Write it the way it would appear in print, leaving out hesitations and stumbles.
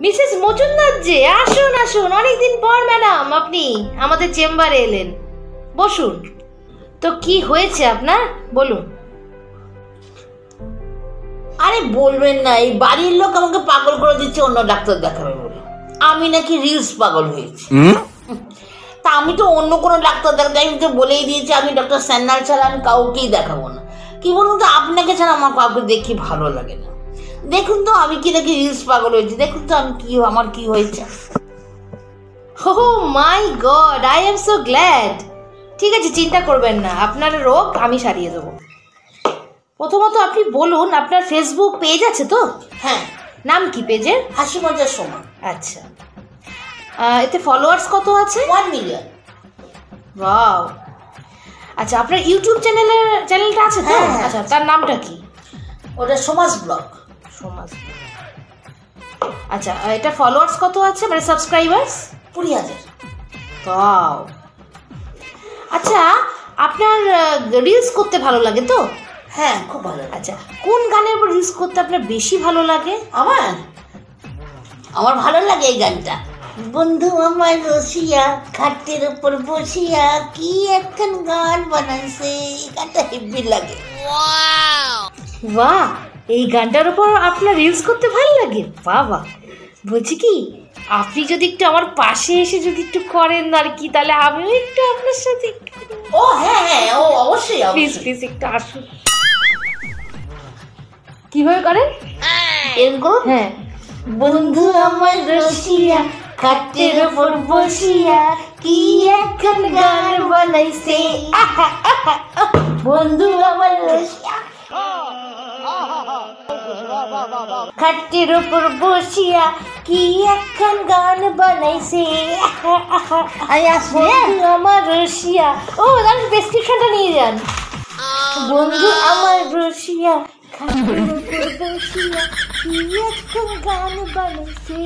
Mrs Majumdar জি, আসুন আসুন, অনেকদিন পর ম্যাডাম আপনি আমাদের চেম্বারে এলেন, বসুন। তো কি হয়েছে আপনার, বলুন। আরে বলবেন না, এই বাড়ির লোক আমাকে পাগল করে দিচ্ছে অন্য ডাক্তার দেখাবে বলে। আমি নাকি রিলস পাগল হয়েছি। তা আমি তো অন্য কোনো ডাক্তার দেখাতে, আমি তো বলেই দিয়েছি আমি ডক্টর স্যান্নাল ছাড়া আমি কাউকেই দেখাবো না। কি বলুন তো, আপনাকে ছাড়া আমার কাউকে দেখি ভালো লাগে না। দেখুন তো আমি কি নাকি রিলস পাগল হয়েছি, দেখুন তো আমি কি, আমার কি হয়েছে। Oh my God, I am so glad. ঠিক আছে, চিন্তা করবেন না, আপনার রোগ আমি সারিয়ে দেবো। প্রথমত আপনি বলুন, আপনার ফেসবুক পেজ আছে তো? হ্যাঁ। নাম কি পেজের? হাসি মজার সময়। আচ্ছা, এতে ফলোয়ার্স কত আছে? 1 মিলিয়ন। ওয়াও। আচ্ছা, আপনার ইউটিউব চ্যানেলটা আছে তো? হ্যাঁ। আচ্ছা, তার নামটা কি? ওটা সমাজ ব্লগ। সমাজ। আচ্ছা, এটা ফলোয়ার্স কত আছে, মানে সাবস্ক্রাইবার্স? 20,000। ওয়াও। আচ্ছা, আপনার রিলস করতে ভালো লাগে তো? হ্যাঁ, খুব ভালো। আচ্ছা, কোন গানের উপর রিলস করতে আপনার বেশি ভালো লাগে? আমার ভালো লাগে এই গানটা, বন্ধু আমার রসিয়া খাটের উপর বসিয়া কি একখান গান বানাইছে, এই গানটা হেভি লাগে। বাহ, এই গানটার উপর আপনার রিলস করতে ভালো লাগে? বাবা, বলছি কি, আপনি যদি একটু আমার পাশে এসে যদি একটু করেন আর কি, তাহলে আমিও একটু আপনার সাথে। ও হ্যাঁ হ্যাঁ, ও অবশ্যই। প্লিজ প্লিজ একটু আসুন। কিভাবে করেন? এরকম, হ্যাঁ। বন্ধু আমার রসিয়া খাটের উপর বসিয়া কি একখান গান বানাইছে, বন্ধু আমার রসিয়া খাটের উপর বসিয়া কি একখান গান বানাইছে, বন্ধু আমার রসিয়া। ও, তার প্রেসক্রিপশনটা নিয়ে যান। বন্ধু আমার রসিয়া খাটের উপর বসিয়া কি একখান গান বানাইছে।